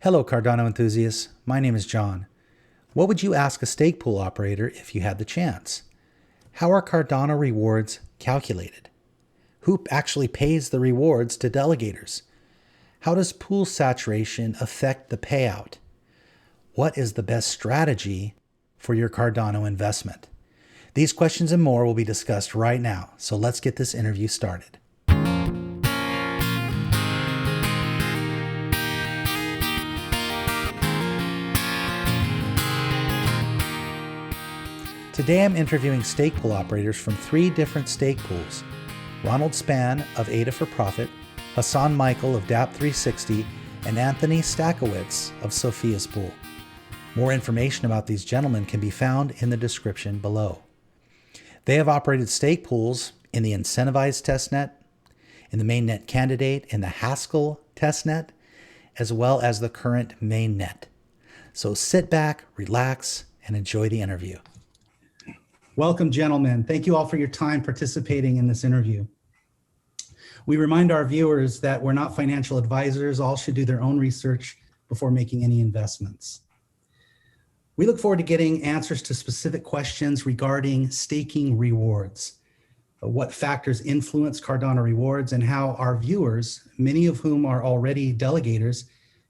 Hello, Cardano enthusiasts. My name is John. What would you ask a stake pool operator if you had the chance? How are Cardano rewards calculated? Who actually pays the rewards to delegators? How does pool saturation affect the payout? What is the best strategy for your Cardano investment? These questions and more will be discussed right now, so let's get this interview started. Today I'm interviewing stake pool operators from 3 different stake pools: Ronald Span of ADA4Profit, Hassan Michael of DApp360, and Anthony Stachowitz of Sophia's pool. More information about these gentlemen can be found in the description below. They have operated stake pools in the incentivized testnet, in the mainnet candidate, in the Haskell testnet, as well as the current mainnet. So sit back, relax, and enjoy the interview. Welcome, gentlemen. Thank you all for your time participating in this interview. We remind our viewers that we're not financial advisors. All should do their own research before making any investments. We look forward to getting answers to specific questions regarding staking rewards, what factors influence Cardano rewards, and how our viewers, many of whom are already delegators,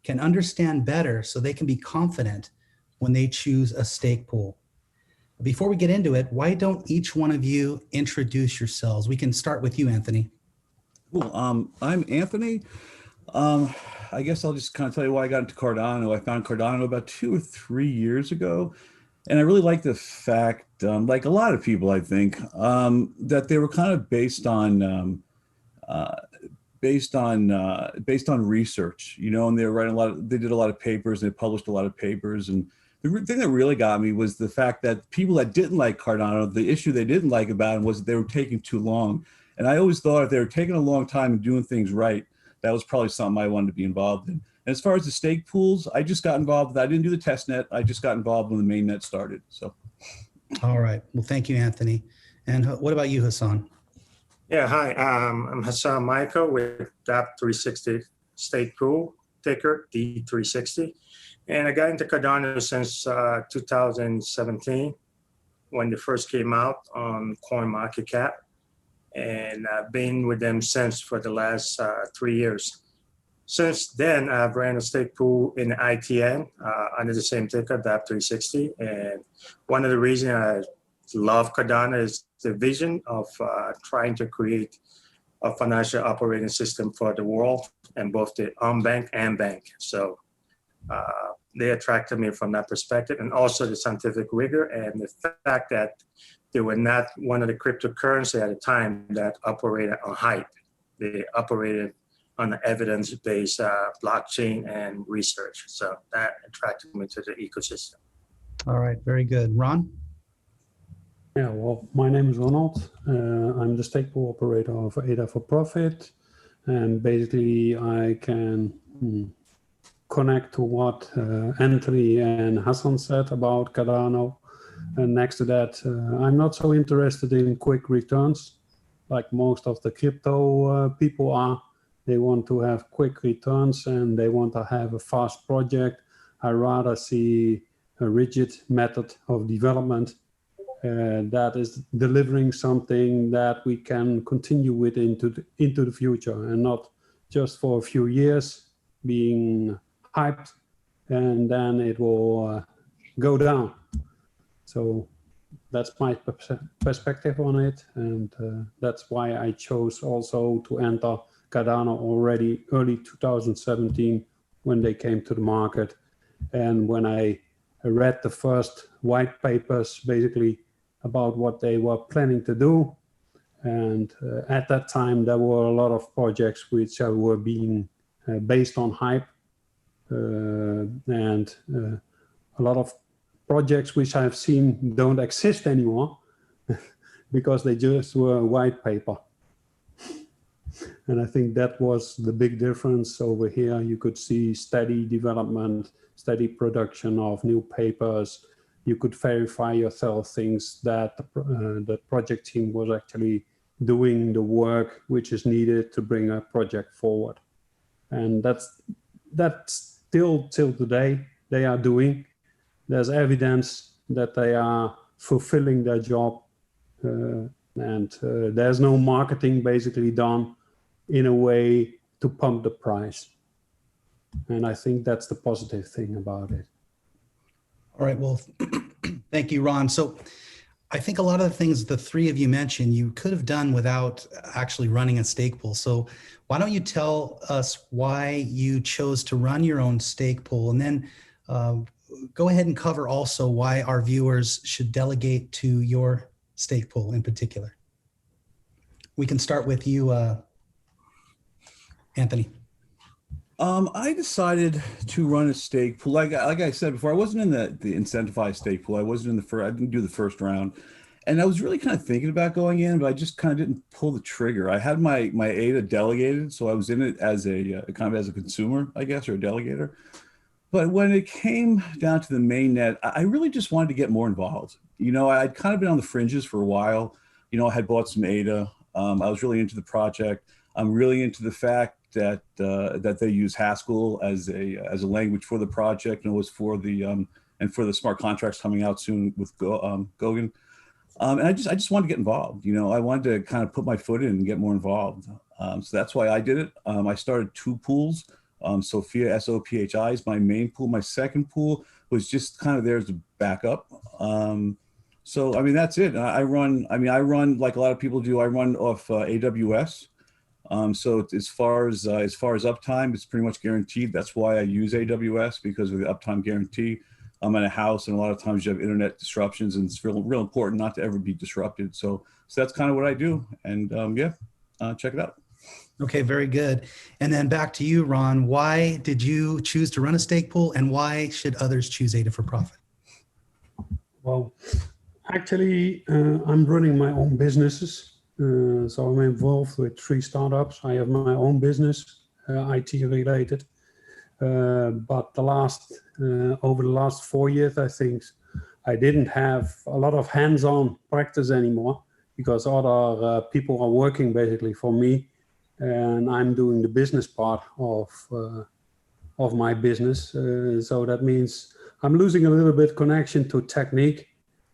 can understand better so they can be confident when they choose a stake pool. Before we get into it, why don't each one of you introduce yourselves? We can start with you, Anthony. Cool. I'm Anthony. I guess I'll just kind of tell you why I got into Cardano. I found Cardano about 2 or 3 years ago, and I really like the fact, like a lot of people, I think, that they were kind of based on research, you know, and they were writing they did a lot of papers, and they published a lot of papers. And the thing that really got me was the fact that people that didn't like Cardano, the issue they didn't like about it was that they were taking too long. And I always thought if they were taking a long time and doing things right, that was probably something I wanted to be involved in. And as far as the stake pools, I just got involved. I didn't do the test net. I just got involved when the mainnet started. So. All right. Well, thank you, Anthony. And what about you, Hassan? Yeah, hi. I'm Hassan Michael with DApp360 stake pool, ticker D360. And I got into Cardano since 2017 when they first came out on CoinMarketCap. And I've been with them since for the last 3 years. Since then, I've ran a stake pool in ITN under the same ticker, DApp360. And one of the reasons I love Cardano is the vision of trying to create a financial operating system for the world, and both the unbanked and bank. So they attracted me from that perspective, and also the scientific rigor and the fact that they were not one of the cryptocurrency at the time that operated on hype. They operated on an evidence-based blockchain and research. So that attracted me to the ecosystem. All right, very good. Ron? Yeah, well, my name is Ronald. I'm the stake pool operator of ADA4Profit. And basically I can connect to what Anthony and Hassan said about Cardano. And next to that, I'm not so interested in quick returns like most of the crypto people are. They want to have quick returns and they want to have a fast project. I rather see a rigid method of development that is delivering something that we can continue with into the future, and not just for a few years being hyped and then it will go down. So that's my perspective on it, and that's why I chose also to enter Cardano already early 2017 when they came to the market. And when I read the first white papers basically about what they were planning to do, and at that time there were a lot of projects which were being based on hype, and a lot of projects which I've seen don't exist anymore because they just were white paper. And I think that was the big difference over here. You could see steady development, steady production of new papers. You could verify yourself things that the project team was actually doing the work which is needed to bring a project forward. And that's till today they are doing. There's evidence that they are fulfilling their job, and there's no marketing basically done in a way to pump the price. And I think that's the positive thing about it. All right, well, thank you, Ron. So I think a lot of the things the three of you mentioned, you could have done without actually running a stake pool. So why don't you tell us why you chose to run your own stake pool, and then go ahead and cover also why our viewers should delegate to your stake pool in particular. We can start with you, Anthony. I decided to run a stake pool. Like I said before, I wasn't in the incentivized stake pool. I wasn't in the first. I didn't do the first round, and I was really kind of thinking about going in, but I just kind of didn't pull the trigger. I had my ADA delegated, so I was in it as a kind of as a consumer, I guess, or a delegator. But when it came down to the main net, I really just wanted to get more involved. You know, I'd kind of been on the fringes for a while. You know, I had bought some ADA. I was really into the project. I'm really into the fact that that they use Haskell as a language for the project, and it was for the and for the smart contracts coming out soon with Goguen. And I just wanted to get involved. You know, I wanted to kind of put my foot in and get more involved. So that's why I did it. I started 2 pools. Sophia, SoPHi is my main pool. My second pool was just kind of there as a backup. So I mean, that's it. I run like a lot of people do. I run off AWS. So as far as uptime, it's pretty much guaranteed. That's why I use AWS, because of the uptime guarantee. I'm in a house, and a lot of times you have internet disruptions, and it's real important not to ever be disrupted. So that's kind of what I do. And check it out. Okay, very good. And then back to you, Ron. Why did you choose to run a stake pool, and why should others choose ADA4Profit? Well, actually, I'm running my own businesses. So I'm involved with 3 startups. I have my own business, IT related. But over the last 4 years, I think I didn't have a lot of hands-on practice anymore, because other people are working basically for me, and I'm doing the business part of my business. So that means I'm losing a little bit connection to technique.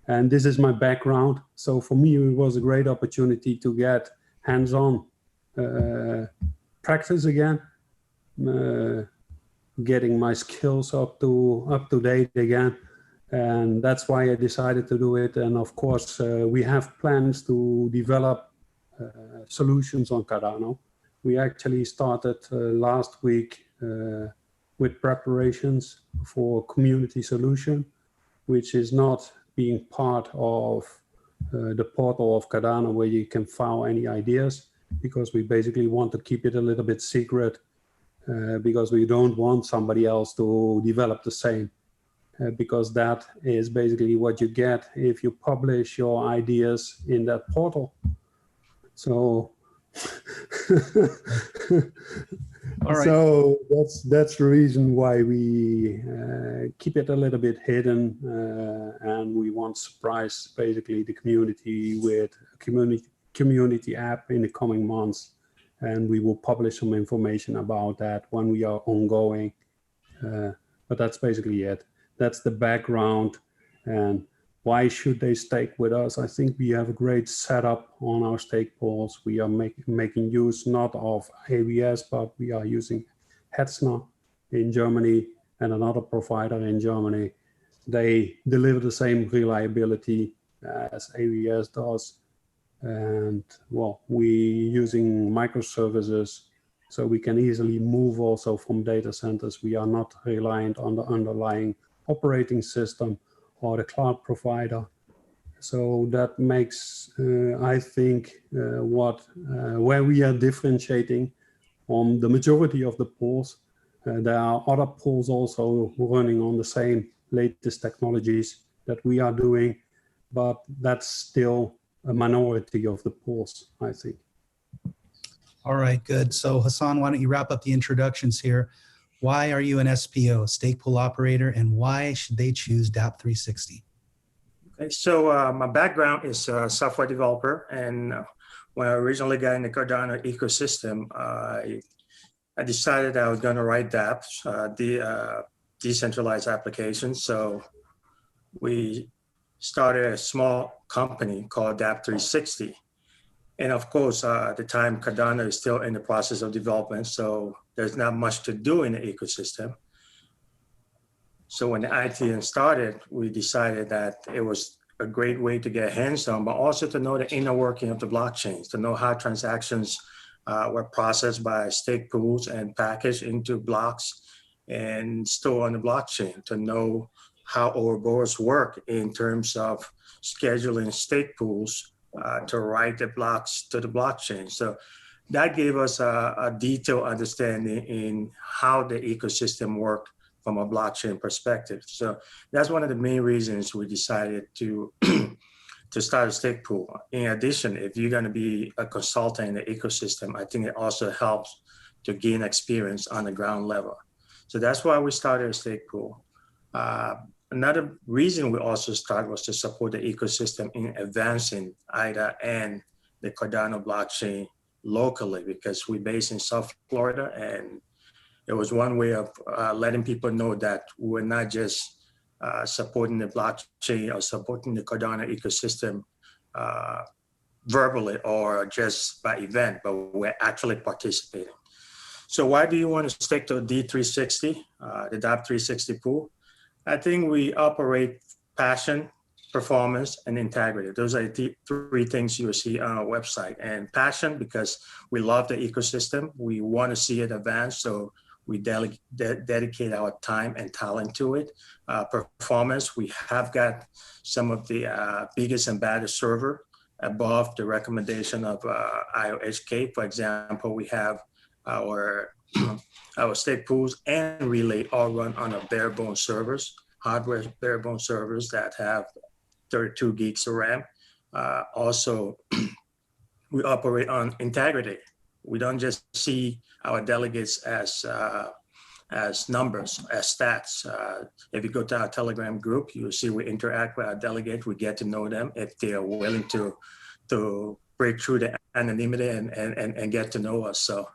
And this is my background. So for me, it was a great opportunity to get hands-on practice again, getting my skills up to date again. And that's why I decided to do it. And of course, we have plans to develop solutions on Cardano. We actually started last week with preparations for community solution, which is not being part of the portal of Cardano, where you can file any ideas, because we basically want to keep it a little bit secret, because we don't want somebody else to develop the same, because that is basically what you get if you publish your ideas in that portal. So All right. So that's the reason why we keep it a little bit hidden, and we want to surprise basically the community with a community app in the coming months, and we will publish some information about that when we are ongoing. But that's basically it. That's the background. And why should they stake with us? I think we have a great setup on our stake pools. We are making use not of AWS, but we are using Hetzner in Germany and another provider in Germany. They deliver the same reliability as AWS does. And well, we using microservices, so we can easily move also from data centers. We are not reliant on the underlying operating system or the cloud provider. So that makes, I think, where we are differentiating on the majority of the pools. There are other pools also running on the same latest technologies that we are doing, but that's still a minority of the pools, I think. All right, good. So Hassan, why don't you wrap up the introductions here? Why are you an SPO, stake pool operator, and why should they choose DApp360? Okay, so my background is a software developer, and when I originally got in the Cardano ecosystem, I I decided I was going to write dApps, the decentralized applications. So we started a small company called DApp360. And of course, at the time, Cardano is still in the process of development, so there's not much to do in the ecosystem. So when the ITN started, we decided that it was a great way to get hands on, but also to know the inner working of the blockchains, to know how transactions were processed by stake pools and packaged into blocks and stored on the blockchain, to know how Ouroboros work in terms of scheduling stake pools to write the blocks to the blockchain. So that gave us a detailed understanding in how the ecosystem worked from a blockchain perspective. So that's one of the main reasons we decided to to start a stake pool. In addition, if you're going to be a consultant in the ecosystem, I think it also helps to gain experience on the ground level. So that's why we started a stake pool. Another reason we also started was to support the ecosystem in advancing ADA and the Cardano blockchain locally, because we're based in South Florida, and it was one way of letting people know that we're not just supporting the blockchain or supporting the Cardano ecosystem verbally or just by event, but we're actually participating. So why do you want to stick to D360, the DApp360 pool? I think we operate passion, performance, and integrity. Those are the three things you will see on our website. And passion, because we love the ecosystem. We want to see it advance, so we dedicate our time and talent to it. Performance, we have got some of the biggest and baddest server above the recommendation of IOHK. For example, we have our stake pools and relay all run on a bare bone servers, hardware bare bone servers that have 32 gigs of RAM. Also, we operate on integrity. We don't just see our delegates as numbers, as stats. If you go to our Telegram group, you'll see we interact with our delegates. We get to know them if they are willing to break through the anonymity and get to know us. So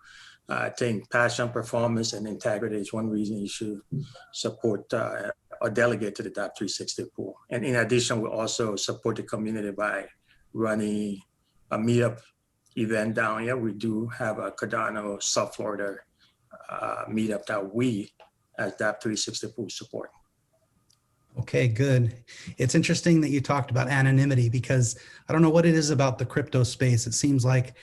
I think passion, performance, and integrity is one reason you should support or delegate to the DApp360 pool. And in addition, we also support the community by running a meetup event down here. We do have a Cardano South Florida meetup that we as DApp360 pool support. Okay, good. It's interesting that you talked about anonymity, because I don't know what it is about the crypto space. It seems like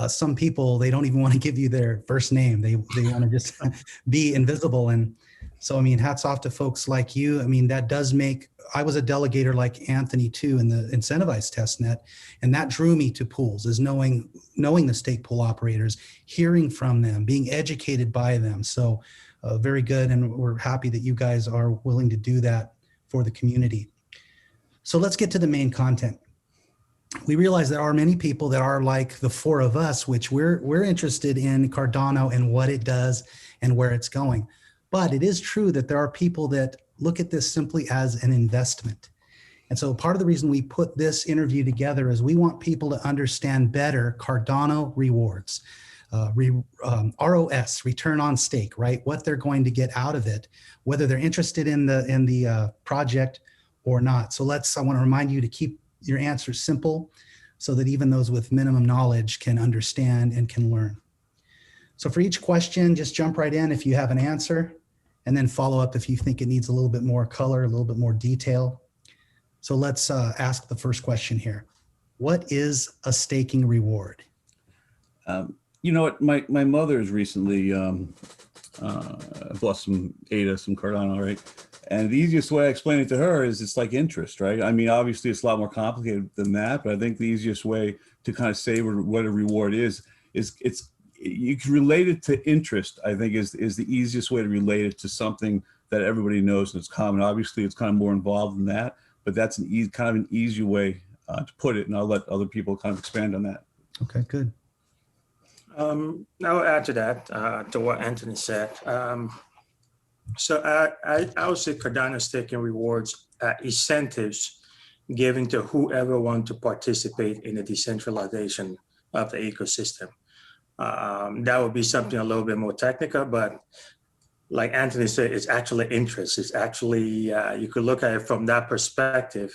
some people, they don't even want to give you their first name. They want to just be invisible. And so, I mean, hats off to folks like you. I mean, that does make, I was a delegator like Anthony too in the incentivized testnet, and that drew me to pools, is knowing the stake pool operators, hearing from them, being educated by them. So very good. And we're happy that you guys are willing to do that for the community. So let's get to the main content. We realize there are many people that are like the four of us, which we're interested in Cardano and what it does and where it's going. But it is true that there are people that look at this simply as an investment. And so part of the reason we put this interview together is we want people to understand better Cardano rewards, ROS, return on stake, right? What they're going to get out of it, whether they're interested in the project or not. So I want to remind you to keep your answers simple so that even those with minimum knowledge can understand and can learn. So for each question, just jump right in if you have an answer, and then follow up if you think it needs a little bit more color, a little bit more detail. So let's ask the first question here. What is a staking reward? You know what, my mother has recently bought some ADA, some Cardano, right? And the easiest way I explain it to her is it's like interest, right? I mean, obviously it's a lot more complicated than that, but I think the easiest way to kind of say what a reward is you can relate it to interest, I think is the easiest way to relate it to something that everybody knows and it's common. Obviously it's kind of more involved than that, but that's kind of an easy way to put it. And I'll let other people kind of expand on that. Okay, good. I'll add to that, to what Anthony said. So I would say Cardano staking rewards incentives given to whoever wants to participate in the decentralization of the ecosystem. That would be something a little bit more technical, but like Anthony said, it's actually interest. It's actually, you could look at it from that perspective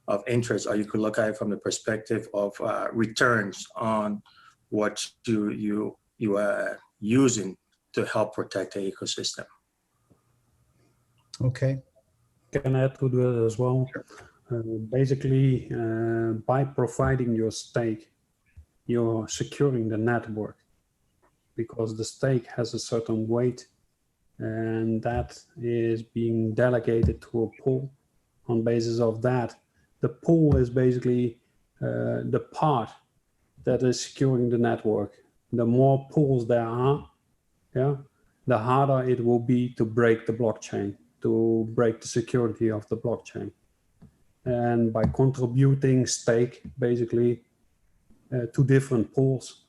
of interest, or you could look at it from the perspective of returns on what you are using to help protect the ecosystem. Okay. Can add to that as well. Basically, by providing your stake, you're securing the network, because the stake has a certain weight, and that is being delegated to a pool. On basis of that, the pool is basically the part that is securing the network. The more pools there are, the harder it will be to break the blockchain, to break the security of the blockchain. And by contributing stake basically to different pools,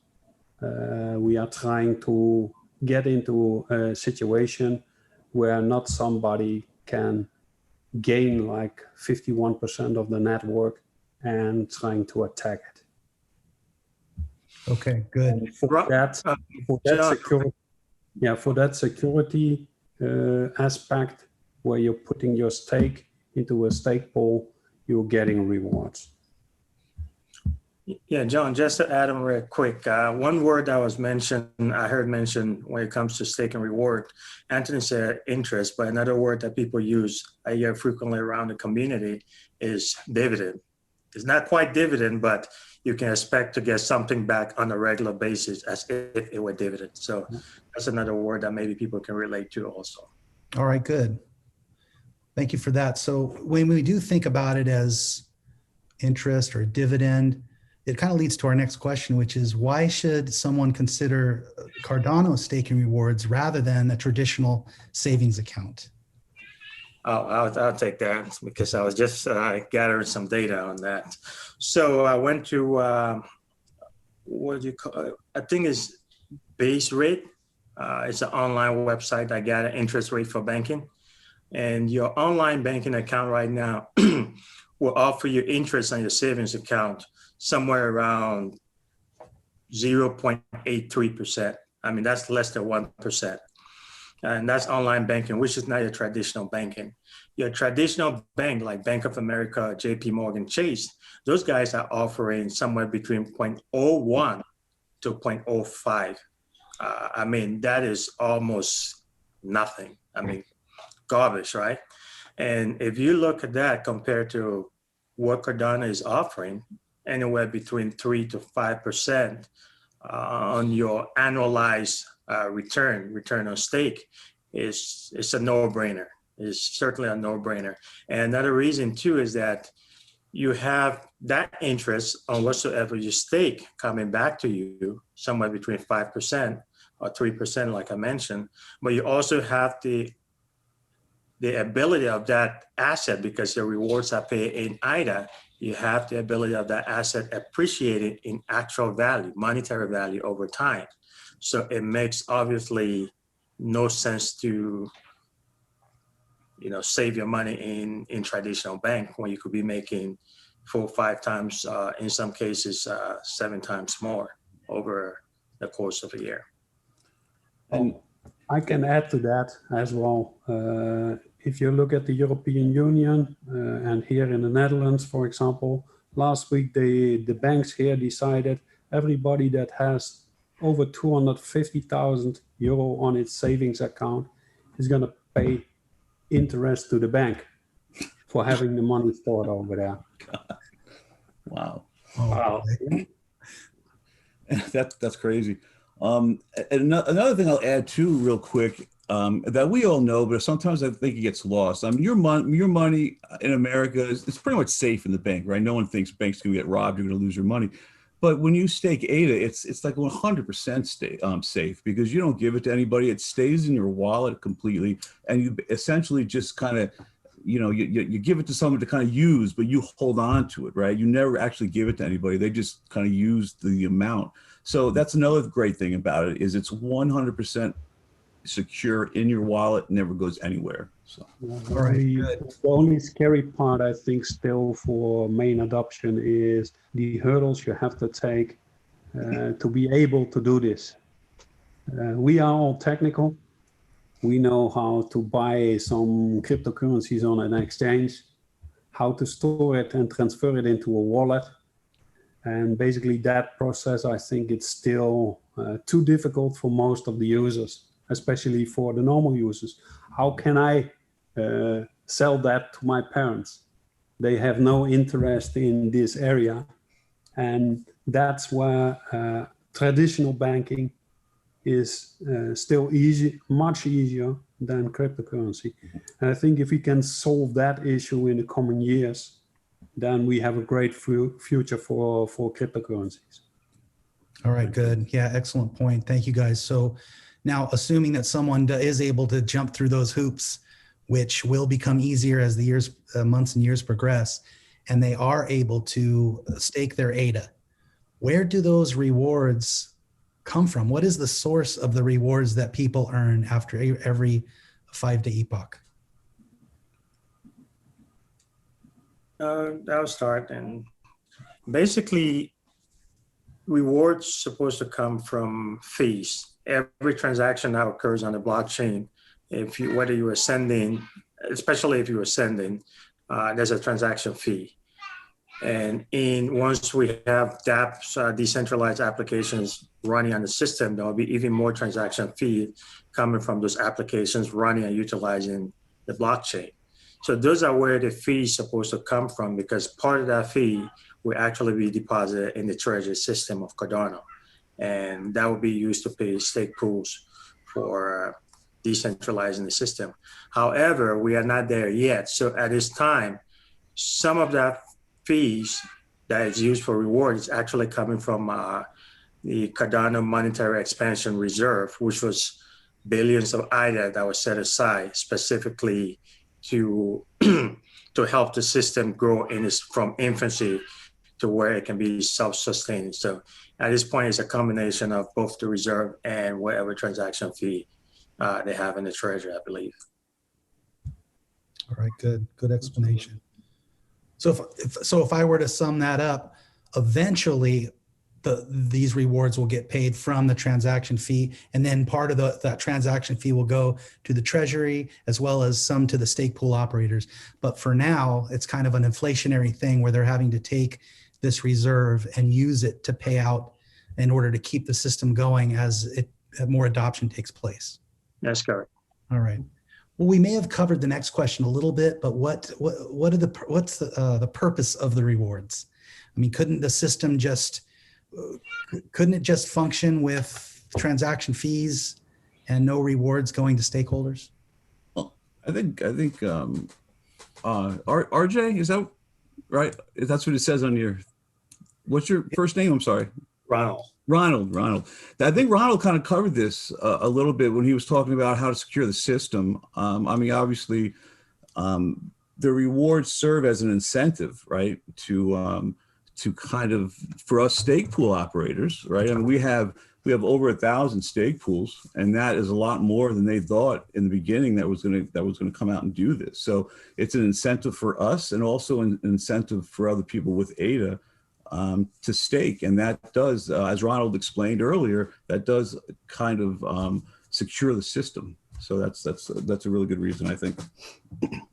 we are trying to get into a situation where not somebody can gain like 51% of the network and trying to attack it. Okay, good. And for that security aspect, where you're putting your stake into a stake pool, you're getting rewards. Yeah, John, just to add on real quick, one word that was mentioned, I heard mentioned when it comes to stake and reward, Anthony said interest, but another word that people use, I hear frequently around the community, is dividend. It's not quite dividend, but you can expect to get something back on a regular basis as if it were dividend. So that's another word that maybe people can relate to also. All right, good. Thank you for that. So when we do think about it as interest or dividend, it kind of leads to our next question, which is why should someone consider Cardano staking rewards rather than a traditional savings account? I'll take that because I was just gathering some data on that. So I went to, what do you call it? I think it's Base Rate. It's an online website that got an interest rate for banking. And your online banking account right now will offer you interest on your savings account somewhere around 0.83%. I mean, that's less than 1%. And that's online banking, which is not your traditional banking. Your traditional bank, like Bank of America, JP Morgan Chase, those guys are offering somewhere between 0.01 to 0.05. I mean, that is almost nothing. I mean, garbage, right? And if you look at that compared to what Cardano is offering, anywhere between 3 to 5% on your annualized return on stake, it's a no-brainer. It's certainly a no-brainer. And another reason too is that you have that interest on whatsoever you stake coming back to you, somewhere between 5% or 3%, like I mentioned. But you also have the ability of that asset, because your rewards are paid in ADA, you have the ability of that asset appreciating in actual value, monetary value over time. So it makes obviously no sense to, save your money in traditional bank when you could be making 4 or 5 times, in some cases, 7 times more over the course of a year. And I can add to that as well. If you look at the European Union and here in the Netherlands, for example, last week the banks here decided everybody that has over 250,000 euro on its savings account is going to pay interest to the bank for having the money stored over there. Wow. Oh, Wow. That's crazy. And another thing I'll add too, real quick, that we all know, but sometimes I think it gets lost. I mean, your money in America it's pretty much safe in the bank, right? No one thinks banks can get robbed, you're going to lose your money. But when you stake ADA, it's like 100% safe, because you don't give it to anybody. It stays in your wallet completely, and you essentially just kind of, you give it to someone to kind of use, but you hold on to it, right? You never actually give it to anybody. They just kind of use the amount. So that's another great thing about it, is it's 100% secure in your wallet, never goes anywhere. So all right, good. The only scary part, I think, still for main adoption is the hurdles you have to take to be able to do this. We are all technical. We know how to buy some cryptocurrencies on an exchange, how to store it and transfer it into a wallet. And basically that process, I think it's still too difficult for most of the users, especially for the normal users. How can I sell that to my parents? They have no interest in this area. And that's where traditional banking is still much easier than cryptocurrency. And I think if we can solve that issue in the coming years, then we have a great future for cryptocurrencies. All right, good. Yeah, excellent point. Thank you, guys. So now, assuming that someone is able to jump through those hoops, which will become easier as the years, months and years progress, and they are able to stake their ADA, where do those rewards come from? What is the source of the rewards that people earn after every 5-day epoch? I'll start. And basically, rewards supposed to come from fees. Every transaction that occurs on the blockchain, whether you are sending, especially if you are sending, there's a transaction fee. And once we have dApps, decentralized applications running on the system, there will be even more transaction fee coming from those applications running and utilizing the blockchain. So those are where the fee is supposed to come from, because part of that fee will actually be deposited in the treasury system of Cardano. And that will be used to pay stake pools for decentralizing the system. However, we are not there yet. So at this time, some of that fees that is used for reward is actually coming from the Cardano Monetary Expansion Reserve, which was billions of ADA that was set aside specifically to help the system grow from infancy to where it can be self-sustaining. So at this point, it's a combination of both the reserve and whatever transaction fee they have in the treasury, I believe. All right, good explanation. So if I were to sum that up, eventually these rewards will get paid from the transaction fee, and then part of that transaction fee will go to the treasury as well as some to the stake pool operators. But for now, it's kind of an inflationary thing where they're having to take this reserve and use it to pay out in order to keep the system going as more adoption takes place. That's correct. All right. Well, we may have covered the next question a little bit, but what's the purpose of the rewards? I mean, couldn't it just function with transaction fees and no rewards going to stakeholders? Well, I think RJ, is that right? That's what it says on your, what's your first name? I'm sorry. Ronald. I think Ronald kind of covered this a little bit when he was talking about how to secure the system. I mean, obviously, the rewards serve as an incentive, right, to kind of, for us stake pool operators, right? I mean, we have over 1,000 stake pools, and that is a lot more than they thought in the beginning that was going to come out and do this. So it's an incentive for us, and also an incentive for other people with ADA to stake. And that does, as Ronald explained earlier, that does kind of secure the system. So that's a really good reason, I think.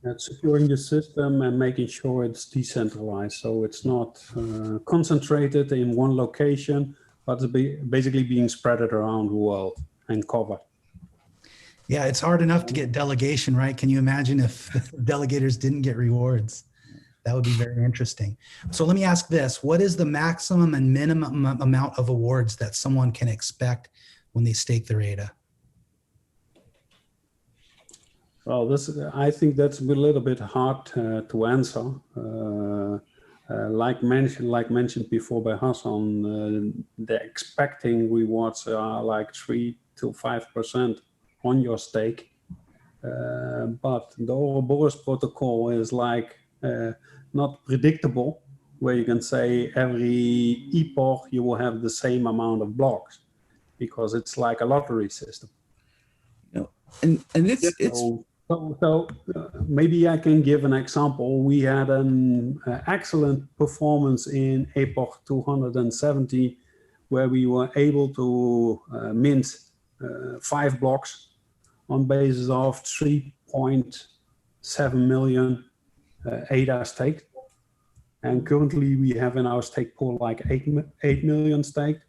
That's securing the system and making sure it's decentralized. So it's not concentrated in one location, but it's basically being spread around the world and covered. Yeah, it's hard enough to get delegation, right? Can you imagine if delegators didn't get rewards? That would be very interesting. So let me ask this. What is the maximum and minimum amount of awards that someone can expect when they stake their ADA? Well, I think that's a little bit hard to answer. Like mentioned before by Hassan, the expecting rewards are like 3 to 5% on your stake. But the Ouroboros protocol is like not predictable, where you can say every epoch you will have the same amount of blocks, because it's like a lottery system. You know, and it's so maybe I can give an example. We had an excellent performance in epoch 270 where we were able to mint 5 blocks on basis of 3.7 million ADA staked. And currently we have in our stake pool like 8 million staked,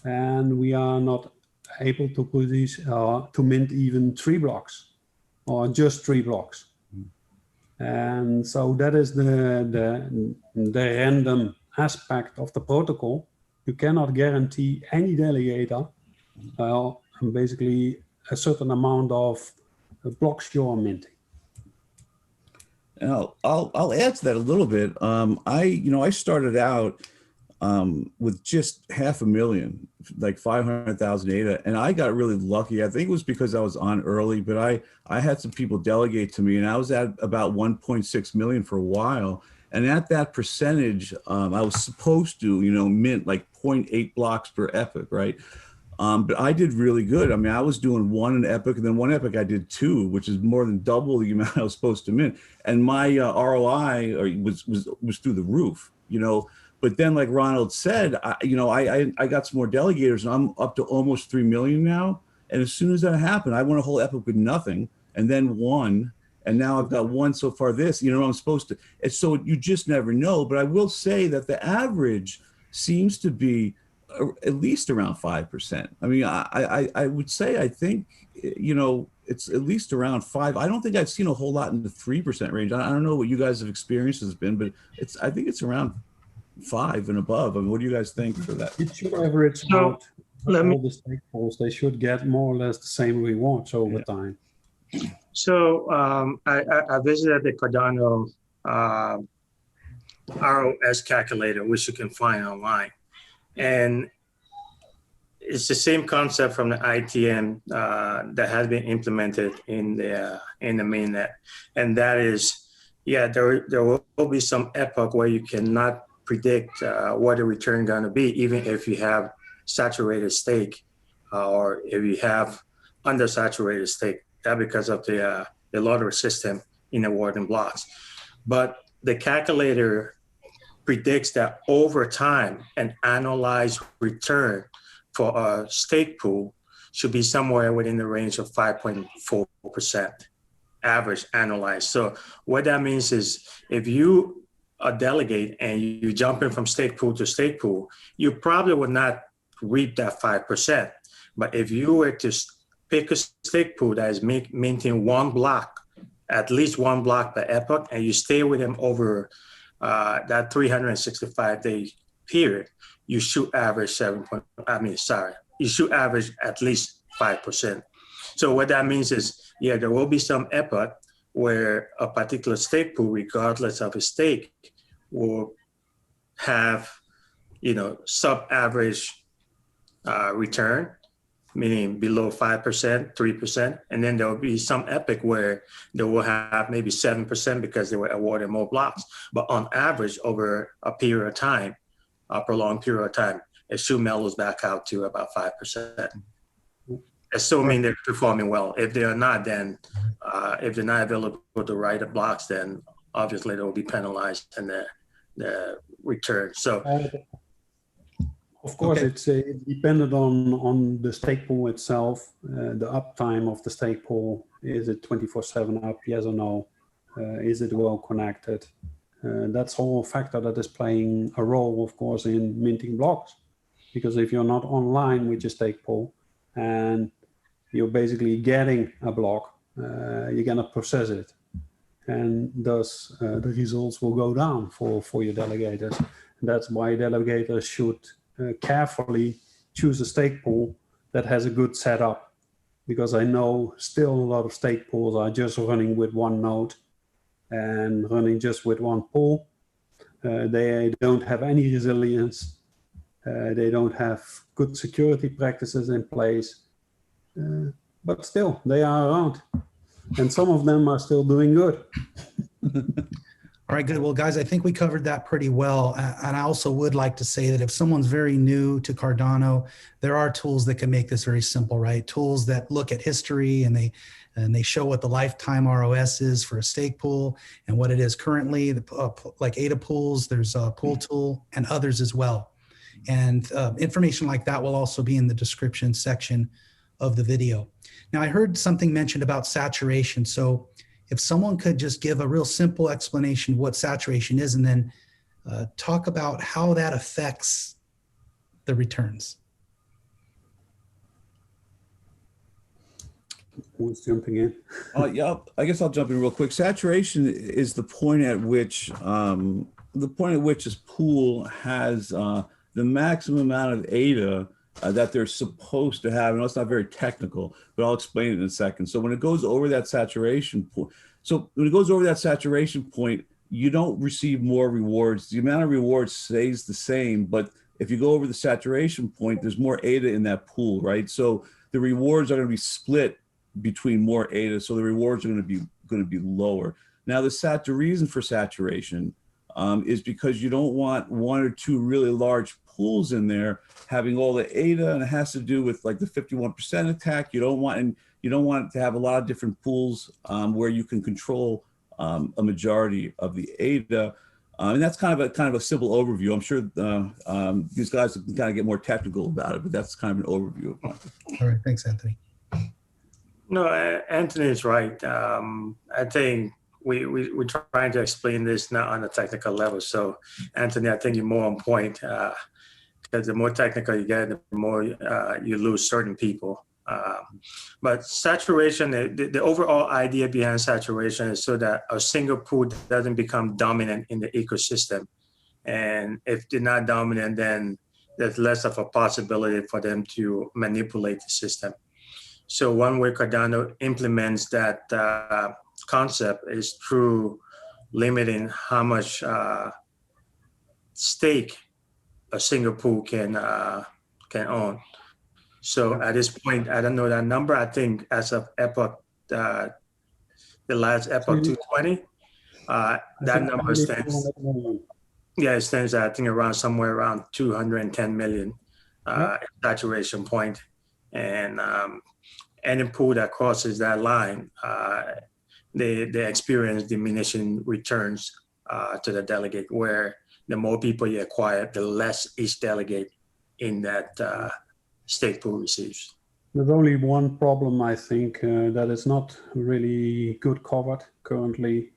and we are not able to produce to mint even 3 blocks or just 3 blocks. And so that is the random aspect of the protocol. You cannot guarantee any delegator basically a certain amount of blocks you're minting. Now, I'll add to that a little bit. I started out with just 500,000, like 500,000 ADA, and I got really lucky. I think it was because I was on early, but I had some people delegate to me, and I was at about 1.6 million for a while. And at that percentage, I was supposed to, mint like 0.8 blocks per epoch, right? But I did really good. I mean, I was doing 1 an epoch, and then 1 epoch I did 2, which is more than double the amount I was supposed to mint. And my ROI was through the roof, But then, like Ronald said, I got some more delegators, and I'm up to almost 3 million now. And as soon as that happened, I went a whole epoch with nothing, and then 1. And now I've got 1 so far this, I'm supposed to. And so you just never know. But I will say that the average seems to be at least around 5%. I mean, I would say, I think, it's at least around 5. I don't think I've seen a whole lot in the 3% range. I don't know what you guys' experience has been, but I think it's around 5 and above. I mean, what do you guys think for that? It should average out all the stake pools. They should get more or less the same rewards over time. So I visited the Cardano ROS calculator, which you can find online. And it's the same concept from the ITM that has been implemented in the mainnet. And that is, there will be some epoch where you cannot predict what the return going to be, even if you have saturated stake or if you have undersaturated stake. That because of the lottery system in awarding blocks. But the calculator predicts that over time, an annualized return for a stake pool should be somewhere within the range of 5.4% average annualized. So what that means is if you a delegate and you jump in from stake pool to stake pool, you probably would not reap that 5%. But if you were to pick a stake pool that is minting 1 block, at least 1 block per epoch, and you stay with them over that 365-day period, you should average you should average at least 5%. So what that means is, there will be some epoch where a particular stake pool, regardless of its stake, will have, sub-average return, meaning below 5%, 3%. And then there will be some epoch where they will have maybe 7% because they were awarded more blocks. But on average, over a period of time, a prolonged period of time, it should mellows back out to about 5%. Assuming they're performing well. If they are not, then if they're not available to write the blocks, then obviously they will be penalized in the return. So, of course, it's dependent on the stake pool itself. The uptime of the stake pool, is it 24/7 up, yes or no? Is it well connected? That's all a factor that is playing a role, of course, in minting blocks. Because if you're not online with your stake pool and you're basically getting a block, you're gonna process it. And thus the results will go down for your delegators. That's why delegators should carefully choose a stake pool that has a good setup, because I know still a lot of stake pools are just running with 1 node and running just with 1 pool. They don't have any resilience. They don't have good security practices in place, but still they are around, and some of them are still doing good. All right, good. Well, guys, I think we covered that pretty well. And I also would like to say that if someone's very new to Cardano, there are tools that can make this very simple, right? Tools that look at history and they show what the lifetime ROS is for a stake pool and what it is currently, like ADA pools, there's a pool tool and others as well. And information like that will also be in the description section of the video. Now, I heard something mentioned about saturation. So if someone could just give a real simple explanation of what saturation is, and then talk about how that affects the returns. Who's jumping in? Yeah, I guess I'll jump in real quick. Saturation is the point at which this pool has the maximum amount of ADA that they're supposed to have. And it's not very technical, but I'll explain it in a second. So when it goes over that saturation point, you don't receive more rewards. The amount of rewards stays the same, but if you go over the saturation point, there's more ADA in that pool, right? So the rewards are going to be split between more ADA, so the rewards are going to be lower. Now, the reason for saturation is because you don't want one or two really large pools in there having all the ADA, and it has to do with like the 51% attack. You don't want to have a lot of different pools where you can control a majority of the ADA. And that's kind of a simple overview. I'm sure these guys can kind of get more technical about it, but that's kind of an overview. All right, thanks, Anthony. No, Anthony is right. I think we're trying to explain this not on a technical level. So, Anthony, I think you're more on point because the more technical you get, the more you lose certain people. But saturation, the overall idea behind saturation is so that a single pool doesn't become dominant in the ecosystem. And if they're not dominant, then there's less of a possibility for them to manipulate the system. So one way Cardano implements that concept is through limiting how much stake a single pool can own. So at this point, I don't know that number. I think as of Epoch, the last Epoch 220, that number stands. Yeah, it stands I think around somewhere around 210 million saturation point, and any pool that crosses that line, they experience diminishing returns to the delegate. Where the more people you acquire, the less each delegate in that stake pool receives. There's only one problem, I think, that is not really good covered currently,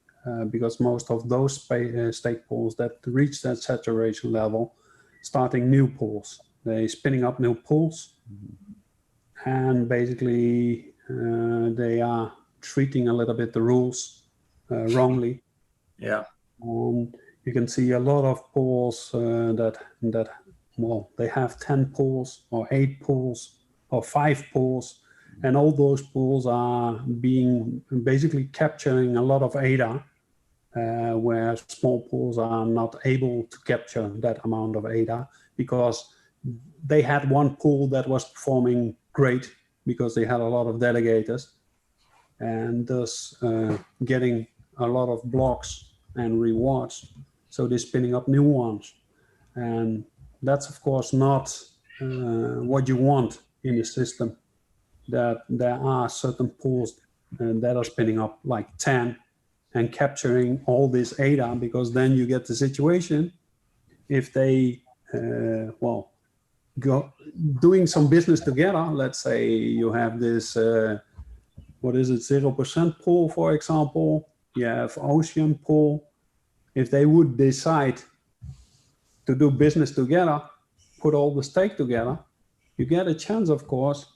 because most of those stake pools that reach that saturation level, starting new pools, they're spinning up new pools, and basically they are treating a little bit the rules wrongly. Yeah. You can see a lot of pools that they have 10 pools or 8 pools or 5 pools, and all those pools are being basically capturing a lot of ADA, where small pools are not able to capture that amount of ADA because they had one pool that was performing great because they had a lot of delegators, and thus getting a lot of blocks and rewards. So they're spinning up new ones, and that's of course not what you want in the system. That there are certain pools that are spinning up like 10 and capturing all this ADA, because then you get the situation if they go doing some business together. Let's say you have this 0% pool, for example. You have Ocean pool. If they would decide to do business together, put all the stake together, you get a chance, of course,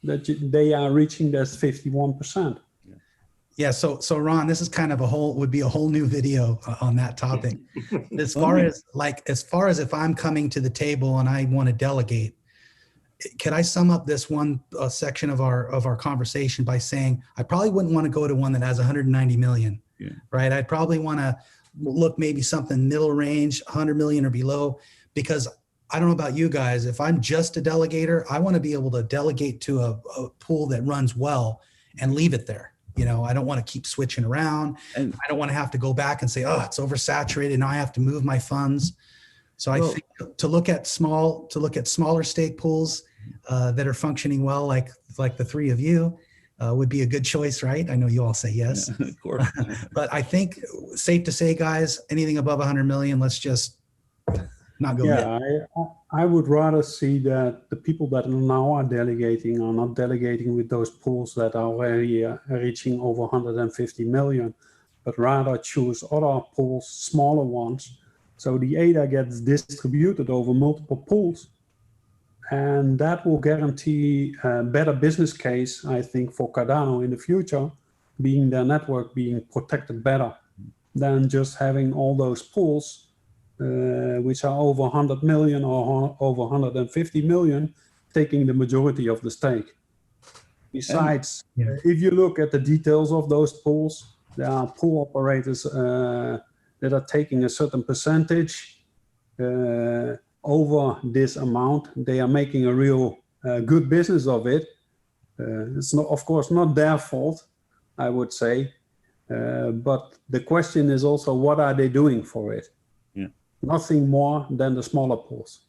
that they are reaching that 51%. Yeah, so Ron, this is kind of would be a whole new video on that topic. As far as if I'm coming to the table and I want to delegate, could I sum up this one section of our conversation by saying I probably wouldn't want to go to one that has 190 million, right? I'd probably want to look maybe something middle range, 100 million or below, because I don't know about you guys, if I'm just a delegator, I want to be able to delegate to a pool that runs well and leave it there. You know, I don't want to keep switching around, and I don't want to have to go back and say, oh, it's oversaturated. Now I have to move my funds. So I think to look at smaller stake pools that are functioning well, like the three of you, would be a good choice, right? I know you all say yes. Yeah, of course. But I think safe to say, guys, anything above 100 million, let's just not go. Yeah, I would rather see that the people that now are not delegating with those pools that are already reaching over 150 million, but rather choose other pools, smaller ones. So the ADA gets distributed over multiple pools. And that will guarantee a better business case, I think, for Cardano in the future, being their network being protected better than just having all those pools which are over 100 million or over 150 million, taking the majority of the stake. Besides, if you look at the details of those pools, there are pool operators that are taking a certain percentage over this amount. They are making a real good business of it. It's not, of course, not their fault, I would say. But the question is also, what are they doing for it? Nothing more than the smaller pools.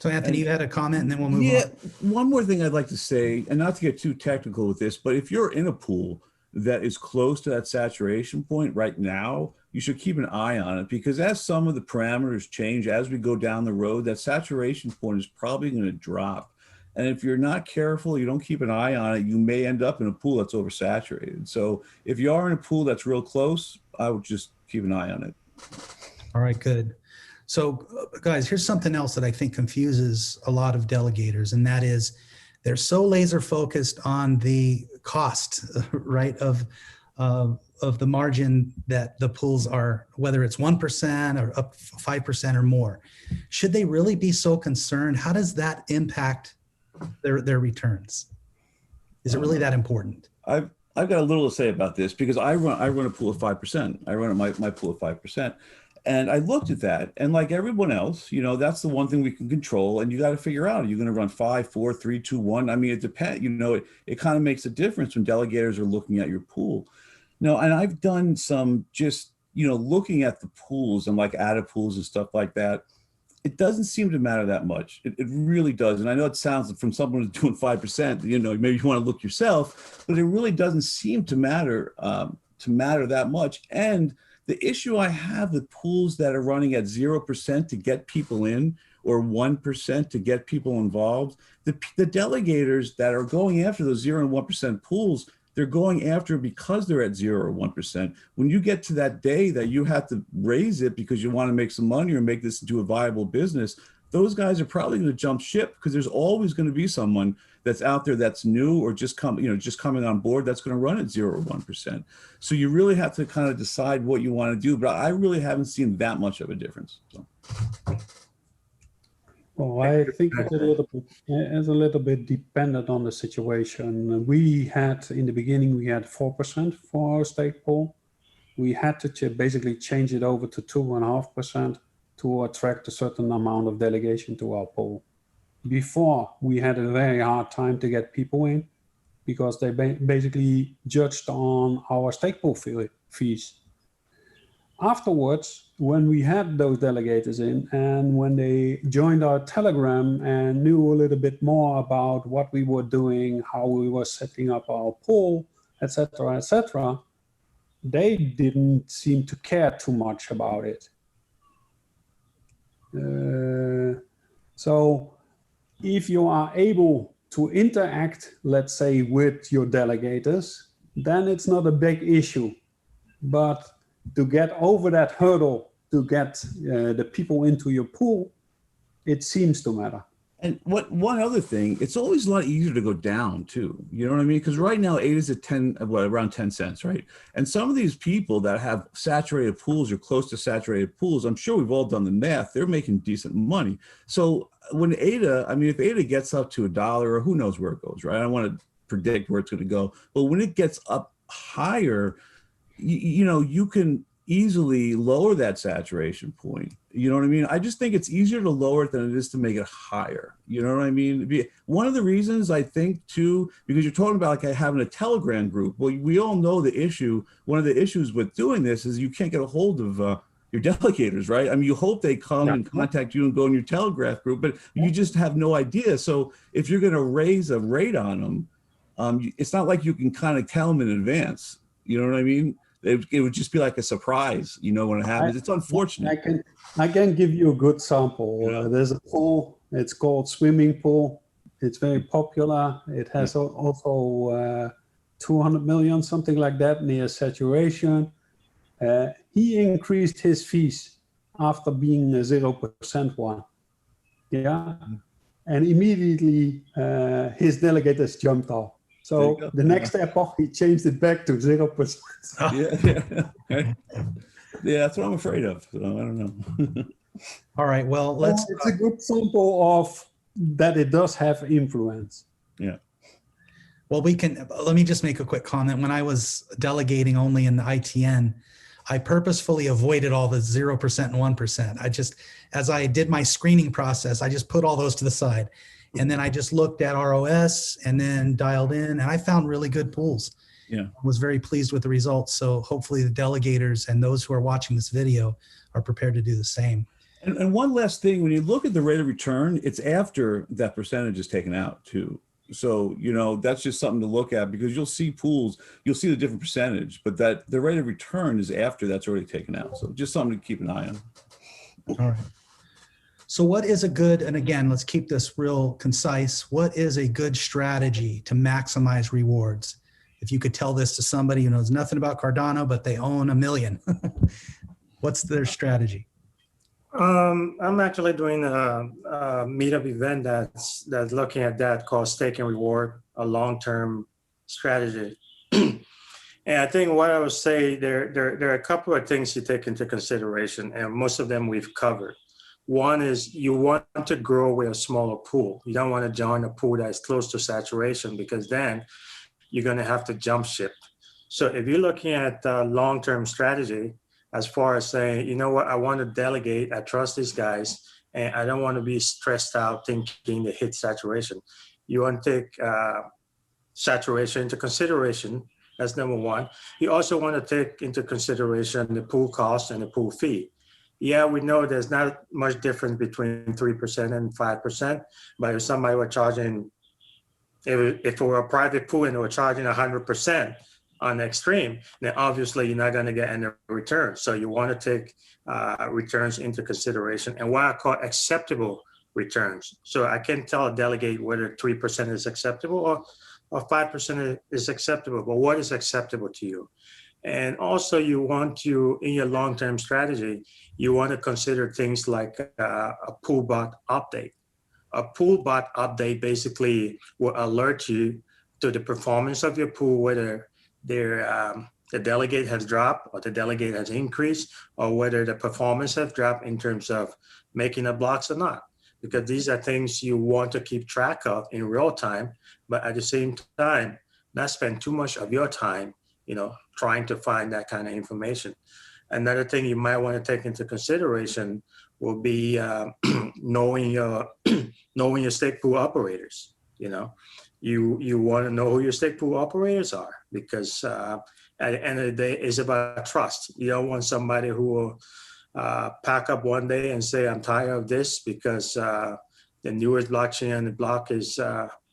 So Anthony, you had a comment and then we'll move on. One more thing I'd like to say, and not to get too technical with this, but if you're in a pool that is close to that saturation point right now, you should keep an eye on it, because as some of the parameters change, as we go down the road, that saturation point is probably going to drop. And if you're not careful, you don't keep an eye on it, you may end up in a pool that's oversaturated. So if you are in a pool that's real close, I would just keep an eye on it. All right, good. So guys, here's something else that I think confuses a lot of delegators, and that is they're so laser focused on the cost, right, of the margin that the pools are, whether it's 1% or up 5% or more. Should they really be so concerned? How does that impact their returns? Is it really that important? I've got a little to say about this, because I run a pool of 5%. I run my pool of 5%. And I looked at that, and like everyone else, you know, that's the one thing we can control, and you got to figure out, are you going to run 5, 4, 3, 2, 1? I mean, it depends, you know, it kind of makes a difference when delegators are looking at your pool. No, and I've done some just, you know, looking at the pools and like ADA pools and stuff like that. It doesn't seem to matter that much. It really does. And I know it sounds from someone who's doing 5%, you know, maybe you want to look yourself, but it really doesn't seem to matter that much. And the issue I have with pools that are running at 0% to get people in, or 1% to get people involved, the delegators that are going after those 0 and 1% pools, they're going after because they're at 0 or 1%. When you get to that day that you have to raise it because you want to make some money or make this into a viable business, those guys are probably going to jump ship, because there's always going to be someone that's out there that's new or just coming on board that's going to run at 0 or 1%. So you really have to kind of decide what you want to do. But I really haven't seen that much of a difference. So. Well, I think it's a little bit dependent on the situation. We had, in the beginning, we had 4% for our stake pool. We had to basically change it over to 2.5% to attract a certain amount of delegation to our pool. Before, we had a very hard time to get people in, because they basically judged on our stake pool fees. Afterwards, when we had those delegators in, and when they joined our Telegram and knew a little bit more about what we were doing, how we were setting up our pool, etc., they didn't seem to care too much about it. So if you are able to interact, let's say, with your delegators, then it's not a big issue. But to get over that hurdle, to get the people into your pool, it seems to matter. And one other thing, it's always a lot easier to go down too. You know what I mean? Because right now, ADA is at around 10 cents, right? And some of these people that have saturated pools or close to saturated pools, I'm sure we've all done the math, they're making decent money. So when ADA, I mean, if ADA gets up to $1, or who knows where it goes, right? I don't want to predict where it's going to go, but when it gets up higher, you know, you can easily lower that saturation point. You know what I mean? I just think it's easier to lower it than it is to make it higher. You know what I mean? One of the reasons, I think, too, because you're talking about like having a Telegram group. Well, we all know the issue. One of the issues with doing this is you can't get a hold of your delegators, right? I mean, you hope they come and contact you and go in your Telegram group, but you just have no idea. So if you're going to raise a rate on them, it's not like you can kind of tell them in advance. You know what I mean? it would just be like a surprise, you know, when it happens. It's unfortunate. I can give you a good sample. Yeah. There's a pool. It's called swimming pool. It's very popular. It has also 200 million, something like that, near saturation. He increased his fees after being a 0% one. Yeah. And immediately his delegators jumped off. So the next epoch, he changed it back to 0%. Yeah, that's what I'm afraid of. So I don't know. All right, well, It's a good sample of that it does have influence. Yeah. Well, let me just make a quick comment. When I was delegating only in the ITN, I purposefully avoided all the 0% and 1%. As I did my screening process, I just put all those to the side. And then I just looked at ROS and then dialed in, and I found really good pools. Yeah. I was very pleased with the results. So hopefully the delegators and those who are watching this video are prepared to do the same. And one last thing, when you look at the rate of return, it's after that percentage is taken out too. So, you know, that's just something to look at, because you'll see pools, you'll see the different percentage, but that the rate of return is after that's already taken out. So just something to keep an eye on. All right. So what is a good, and again, let's keep this real concise. What is a good strategy to maximize rewards? If you could tell this to somebody who knows nothing about Cardano, but they own 1 million, what's their strategy? I'm actually doing a meetup event that's looking at that, called Stake and Reward, a long-term strategy. And I think what I would say, there are a couple of things you take into consideration, and most of them we've covered. One is you want to grow with a smaller pool. You don't want to join a pool that's close to saturation, because then you're going to have to jump ship. So if you're looking at long-term strategy, as far as saying, you know what, I want to delegate, I trust these guys, and I don't want to be stressed out thinking they hit saturation. You want to take saturation into consideration. That's number one. You also want to take into consideration the pool cost and the pool fee. Yeah, we know there's not much difference between 3% and 5%, but if somebody were charging, if it were a private pool and they were charging 100%, on the extreme, then obviously you're not going to get any return. So you want to take returns into consideration, and what I call acceptable returns. So I can tell a delegate whether 3% is acceptable or 5% is acceptable, but what is acceptable to you? And also you want to, in your long-term strategy, you want to consider things like a pool bot update. A pool bot update basically will alert you to the performance of your pool, whether the delegate has dropped or the delegate has increased, or whether the performance has dropped in terms of making the blocks or not. Because these are things you want to keep track of in real time, but at the same time, not spend too much of your time, you know, trying to find that kind of information. Another thing you might want to take into consideration will be knowing your stake pool operators. You know, you want to know who your stake pool operators are, because at the end of the day, it's about trust. You don't want somebody who will pack up one day and say, I'm tired of this because the newest blockchain on the block is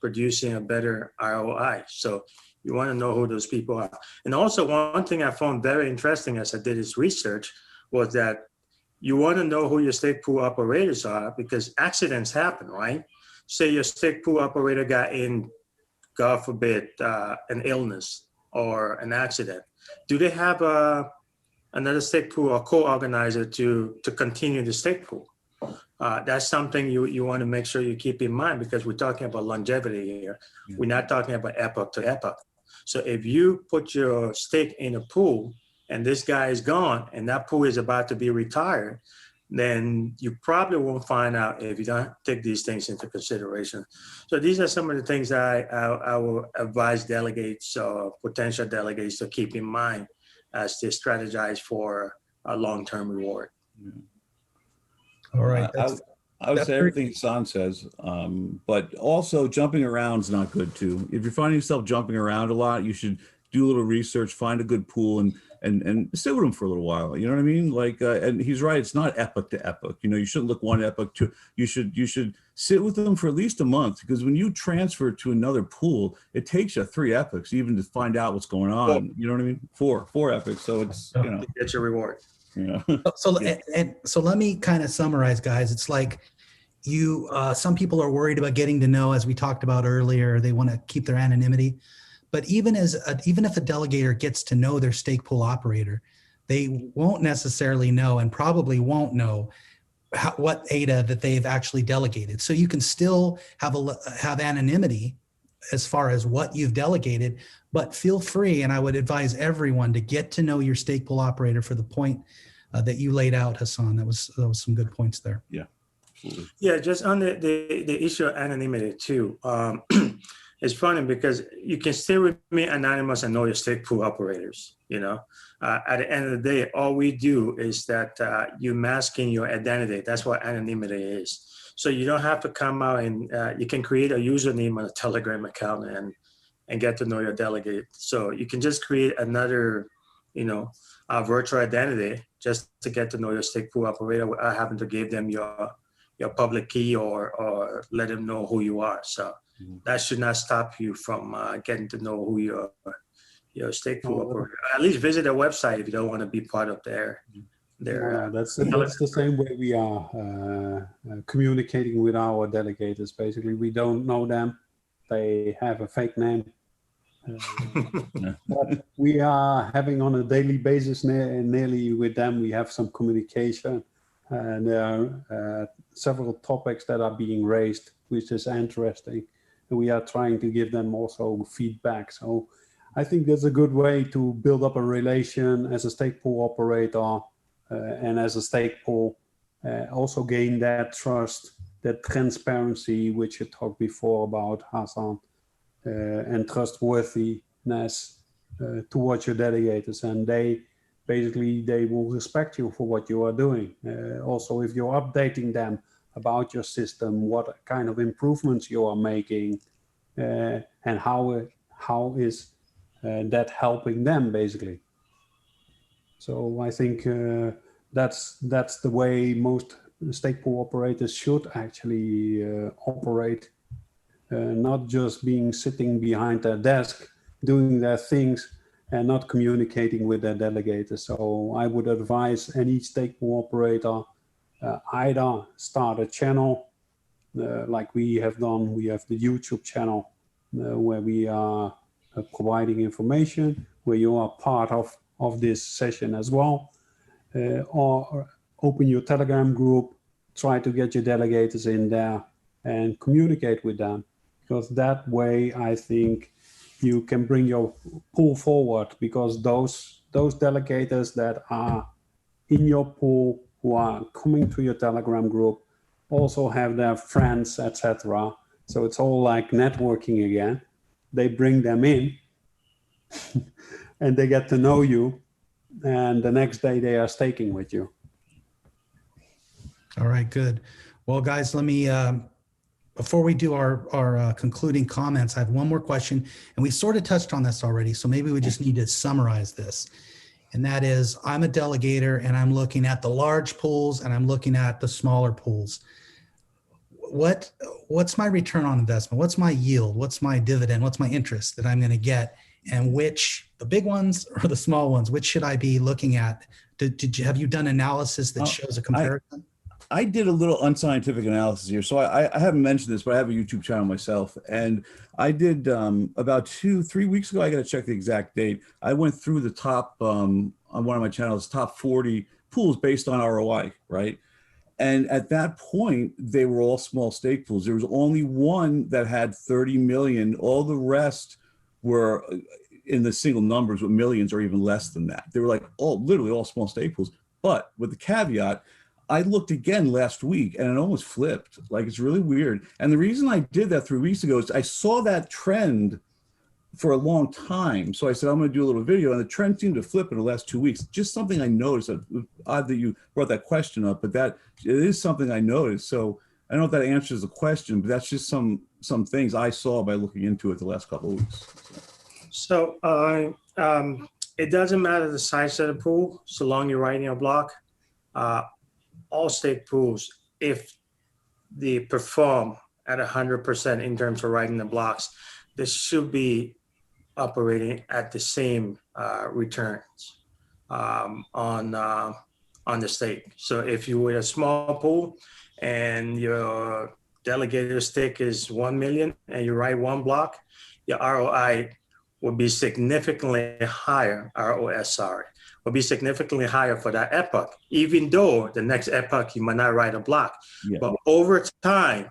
producing a better ROI. So you want to know who those people are. And also, one thing I found very interesting as I did this research was that you want to know who your stake pool operators are, because accidents happen, right? Say your stake pool operator got in, God forbid, an illness or an accident. Do they have another stake pool or co-organizer to continue the stake pool? That's something you want to make sure you keep in mind, because we're talking about longevity here. Yeah. We're not talking about epoch to epoch. So if you put your stake in a pool and this guy is gone and that pool is about to be retired, then you probably won't find out if you don't take these things into consideration. So these are some of the things that I will advise delegates or potential delegates to keep in mind as they strategize for a long-term reward. Yeah. All right. I would say everything Hassan says, but also jumping around is not good too. If you're finding yourself jumping around a lot, you should do a little research, find a good pool, and sit with them for a little while. You know what I mean? Like, and he's right. It's not epoch to epoch. You know, you shouldn't look one epoch to. You should sit with them for at least a month, because when you transfer to another pool, it takes you 3 epochs even to find out what's going on. You know what I mean? Four epochs. So it's, you know, Get your reward. Yeah. So so let me kind of summarize, guys. It's like you some people are worried about getting to know, as we talked about earlier. They want to keep their anonymity. But even if a delegator gets to know their stake pool operator, they won't necessarily know, and probably won't know, what ADA that they've actually delegated. So you can still have anonymity as far as what you've delegated, but feel free, and I would advise everyone to get to know your stake pool operator for the point that you laid out, Hassan. That was some good points there. Yeah. Absolutely. Yeah, just on the issue of anonymity too. It's funny because you can still remain anonymous and know your stake pool operators. You know, at the end of the day, all we do is that you're masking your identity. That's what anonymity is. So you don't have to come out and you can create a username on a Telegram account and get to know your delegate. So you can just create another, you know, virtual identity just to get to know your stake pool operator without having to give them your public key or let them know who you are. So that should not stop you from getting to know who your stake pool operator. At least visit their website if you don't want to be part of their. That's the same way we are communicating with our delegators. Basically, we don't know them; they have a fake name. But we are having on a daily basis nearly with them. We have some communication, and there are several topics that are being raised, which is interesting. And we are trying to give them also feedback. So I think that's a good way to build up a relation as a stake pool operator and as a stake pool. Also gain that trust, that transparency, which you talked before about, Hassan, and trustworthiness towards your delegators. And they will respect you for what you are doing. Also, if you're updating them about your system, what kind of improvements you are making, and how is that helping them, basically. So I think that's the way most stake pool operators should actually operate, not just sitting behind their desk, doing their things, and not communicating with their delegators. So I would advise any stake pool operator either start a channel like we have done. We have the YouTube channel where we are providing information, where you are part of this session as well, or open your Telegram group, try to get your delegators in there and communicate with them, because that way I think you can bring your pool forward, because those delegators that are in your pool who are coming to your Telegram group also have their friends, etc. So it's all like networking again. They bring them in and they get to know you, and the next day they are staking with you. All right, good. Well, guys, let me, before we do our concluding comments, I have one more question, and we sort of touched on this already, so maybe we just need to summarize this. And that is, I'm a delegator and I'm looking at the large pools and I'm looking at the smaller pools. What's my return on investment? What's my yield? What's my dividend? What's my interest that I'm going to get? And the big ones or the small ones, which should I be looking at? Have you done analysis that shows a comparison? I did a little unscientific analysis here. So I haven't mentioned this, but I have a YouTube channel myself. And I did about 2-3 weeks ago, I got to check the exact date. I went through the top, on one of my channels, top 40 pools based on ROI, right? And at that point, they were all small stake pools. There was only one that had 30 million. All the rest were in the single numbers with millions or even less than that. They were like literally all small stake pools. But with the caveat, I looked again last week and it almost flipped. Like, it's really weird. And the reason I did that 3 weeks ago is I saw that trend for a long time. So I said, I'm going to do a little video, and the trend seemed to flip in the last 2 weeks. Just something I noticed. Odd that you brought that question up, but that it is something I noticed. So I don't know if that answers the question, but that's just some things I saw by looking into it the last couple of weeks. So It doesn't matter the size of the pool, so long you're writing a block. All stake pools, if they perform at 100% in terms of writing the blocks, they should be operating at the same returns on the stake. So if you were a small pool and your delegated stake is 1 million and you write one block, your ROI will be significantly higher, ROS, sorry, will be significantly higher for that epoch, even though the next epoch you might not write a block. Yeah. But over time,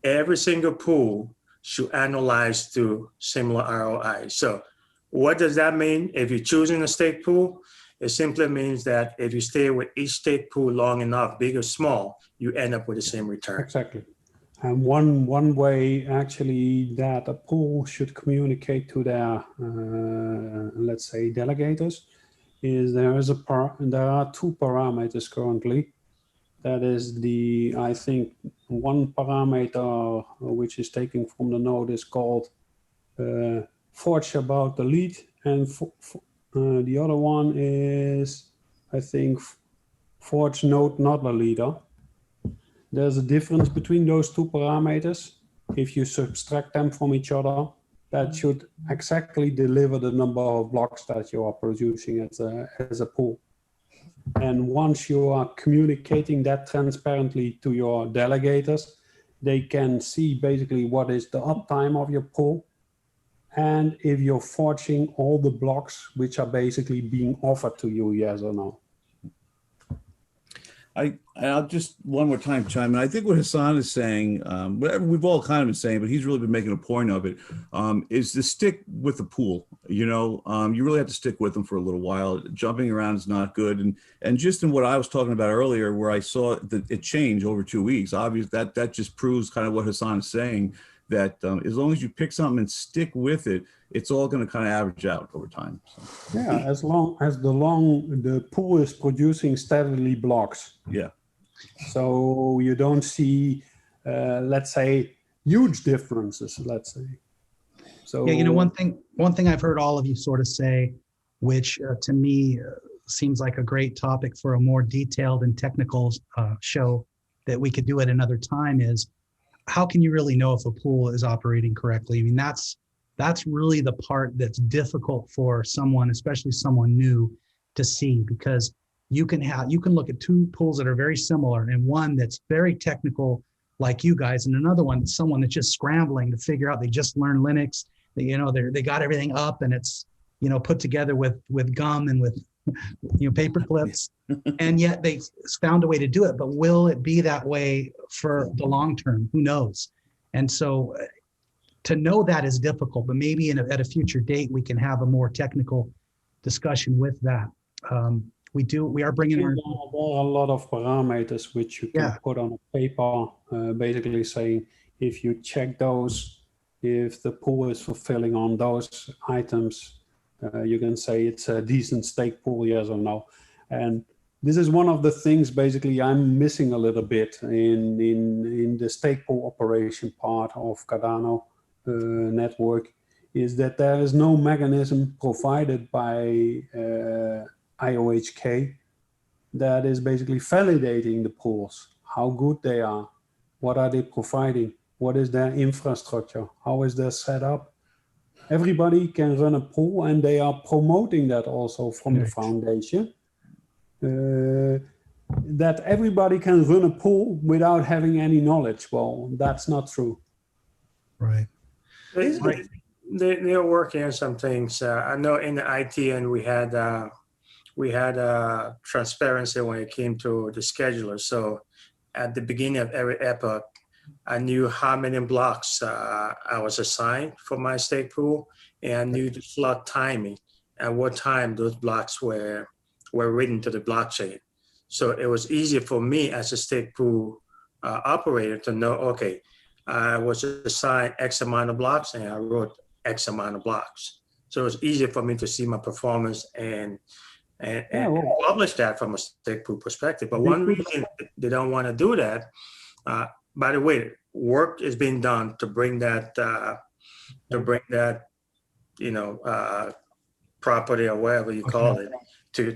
every single pool should analyze to similar ROI. So what does that mean? If you're choosing a stake pool, it simply means that if you stay with each stake pool long enough, big or small, you end up with the same return. Exactly. And one way actually that a pool should communicate to their, let's say, delegators, is there are two parameters currently. That is I think one parameter which is taken from the node is called forge about the lead, and the other one is, I think, forge node not a leader. There's a difference between those two parameters. If you subtract them from each other, that should exactly deliver the number of blocks that you are producing as a pool. And once you are communicating that transparently to your delegators, they can see basically what is the uptime of your pool, and if you're forging all the blocks which are basically being offered to you, yes or no. I'll just one more time chime in. I think what Hassan is saying, whatever we've all kind of been saying, but he's really been making a point of it, is to stick with the pool. You know, you really have to stick with them for a little while. Jumping around is not good. And just in what I was talking about earlier, where I saw that it changed over 2 weeks, obviously that just proves kind of what Hassan is saying, that as long as you pick something and stick with it, it's all going to kind of average out over time. So. Yeah, as long as the pool is producing steadily blocks. Yeah. So you don't see, let's say, huge differences, let's say. So yeah, you know, one thing I've heard all of you sort of say, which to me seems like a great topic for a more detailed and technical show that we could do at another time, is how can you really know if a pool is operating correctly? I mean, that's really the part that's difficult for someone, especially someone new, to see, because you can look at two pools that are very similar, and one that's very technical like you guys, and another one that's someone that's just scrambling to figure out. They just learned Linux, they got everything up, and it's put together with gum and with paper clips, and yet they found a way to do it. But will it be that way for the long term? Who knows? And so to know that is difficult, but maybe at a future date, we can have a more technical discussion with that. We are bringing our... There are a lot of parameters which you can put on a paper, basically saying, if you check those, if the pool is fulfilling on those items, you can say it's a decent stake pool, yes or no. And this is one of the things basically I'm missing a little bit in the stake pool operation part of Cardano network, is that there is no mechanism provided by IOHK that is basically validating the pools, how good they are, what are they providing, what is their infrastructure, how is their setup. Everybody can run a pool, and they are promoting that also from the foundation, that everybody can run a pool without having any knowledge. Well, that's not true. Right. They're working on some things. I know in the IT end we had transparency when it came to the scheduler. So at the beginning of every epoch, I knew how many blocks I was assigned for my stake pool, and I knew the slot timing at what time those blocks were written to the blockchain. So it was easier for me as a stake pool operator to know, okay, I was assigned X amount of blocks and I wrote X amount of blocks. So it was easier for me to see my performance and publish that from a stake pool perspective. But one reason they don't want to do that, by the way, work is being done to bring that property or whatever you call it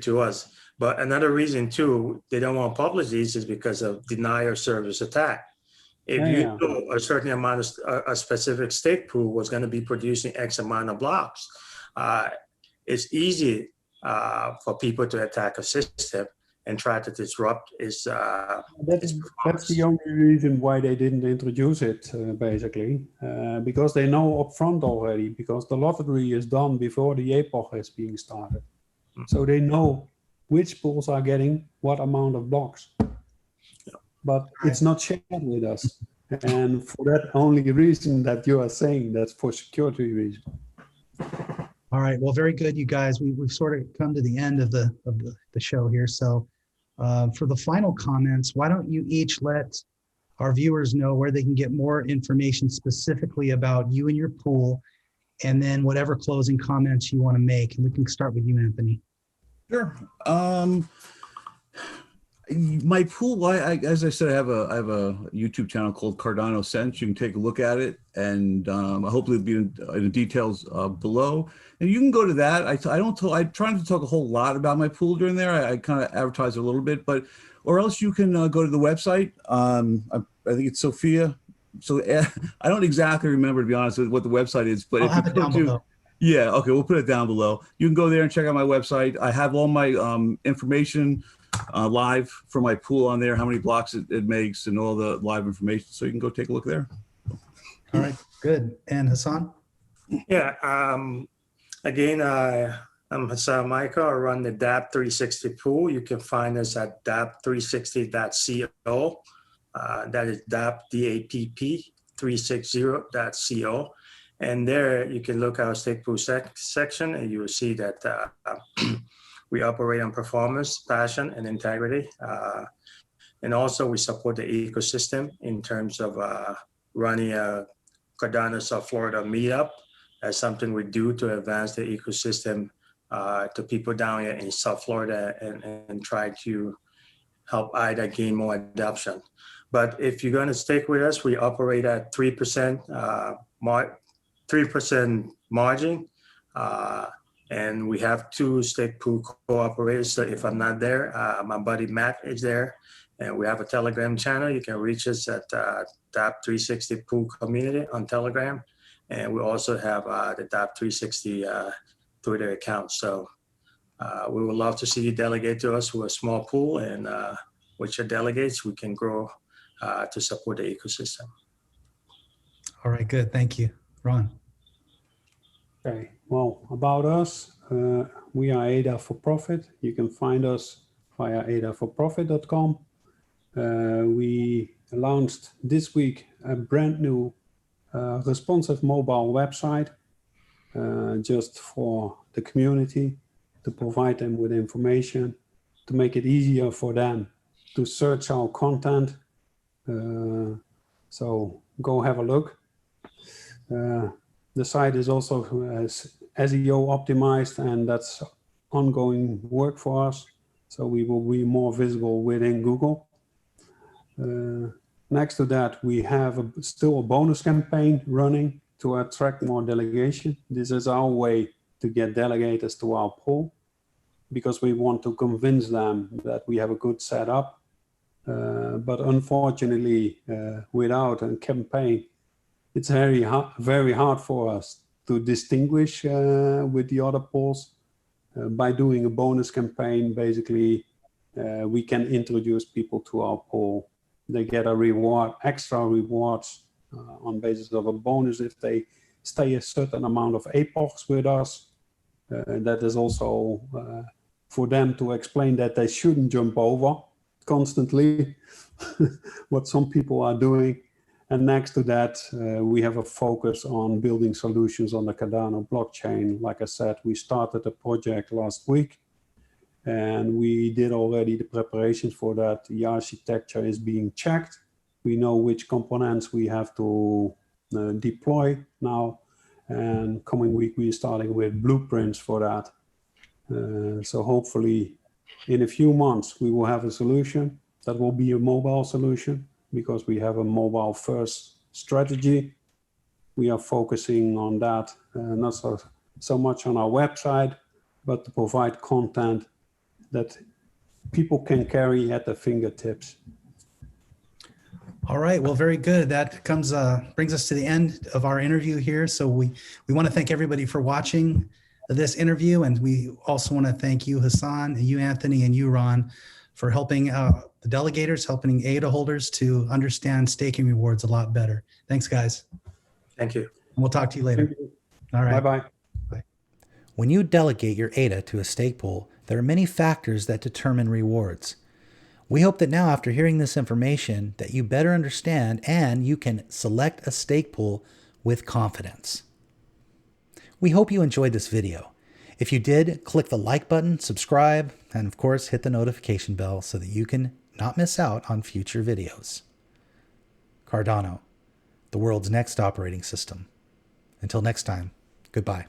to us. But another reason too, they don't want to publish these is because of denial of service attack. If you know a certain amount of a specific stake pool was going to be producing X amount of blocks, it's easy for people to attack a system and try to disrupt its that's the only reason why they didn't introduce it, basically, because they know upfront already, because the lottery is done before the epoch is being started. So they know which pools are getting what amount of blocks. But it's not shared with us. And for that only reason that you are saying, that's for security reasons. All right. Well, very good, you guys. We've sort of come to the end of the show here. So for the final comments, why don't you each let our viewers know where they can get more information specifically about you and your pool, and then whatever closing comments you want to make. And we can start with you, Anthony. Sure. My pool, as I said, I have a YouTube channel called Cardano Sense. You can take a look at it, and hopefully it'll be in the details below. And you can go to that. I try not to talk a whole lot about my pool during there. I kind of advertise a little bit, or else you can go to the website. I think it's Sophia. So I don't exactly remember, to be honest, with what the website is, but I'll have it down below. Yeah, okay, we'll put it down below. You can go there and check out my website. I have all my information live for my pool on there, how many blocks it makes, and all the live information. So you can go take a look there. All right, good. And Hassan? Yeah, again, I'm Hassan Michael. I run the DApp360 pool. You can find us at dapp360.co. That is dapp, D-A-P-P, 360.co. And there you can look at our stake pool section, and you will see that we operate on performance, passion, and integrity. And also we support the ecosystem in terms of running a Cardano South Florida meetup. That's something we do to advance the ecosystem to people down here in South Florida and try to help ADA gain more adoption. But if you're going to stick with us, we operate at 3% 3% margin, and we have 2 stake pool co-operators. So if I'm not there, my buddy Matt is there, and we have a Telegram channel. You can reach us at DApp360 Pool Community on Telegram, and we also have the DApp360 Twitter account. So we would love to see you delegate to us with a small pool, and with your delegates, we can grow to support the ecosystem. All right, good. Thank you. Ron. Okay, well, about us, we are ADA4Profit. You can find us via ADA4Profit.com. We launched this week a brand new responsive mobile website just for the community, to provide them with information, to make it easier for them to search our content. So go have a look. The site is also SEO optimized, and that's ongoing work for us. So we will be more visible within Google. Next to that, we have still a bonus campaign running to attract more delegation. This is our way to get delegators to our pool, because we want to convince them that we have a good setup. But unfortunately, without a campaign, it's very hard for us to distinguish with the other pools. By doing a bonus campaign, basically, we can introduce people to our pool. They get a reward, extra rewards on basis of a bonus if they stay a certain amount of epochs with us. That is also for them to explain that they shouldn't jump over constantly what some people are doing. And next to that, we have a focus on building solutions on the Cardano blockchain. Like I said, we started a project last week, and we did already the preparations for that. The architecture is being checked. We know which components we have to deploy now. And coming week, we're starting with blueprints for that. So hopefully in a few months, we will have a solution that will be a mobile solution, because we have a mobile first strategy. We are focusing on that, not so so much on our website, but to provide content that people can carry at their fingertips. All right. Well, very good. That brings us to the end of our interview here. So we want to thank everybody for watching this interview. And we also want to thank you, Hassan, and you, Anthony, and you, Ron, for helping the delegators, helping ADA holders to understand staking rewards a lot better. Thanks, guys. Thank you. And we'll talk to you later. Thank you. All right. Bye-bye. When you delegate your ADA to a stake pool, there are many factors that determine rewards. We hope that now, after hearing this information, that you better understand and you can select a stake pool with confidence. We hope you enjoyed this video. If you did, click the like button, subscribe, and of course, hit the notification bell so that you can not miss out on future videos. Cardano, the world's next operating system. Until next time, goodbye.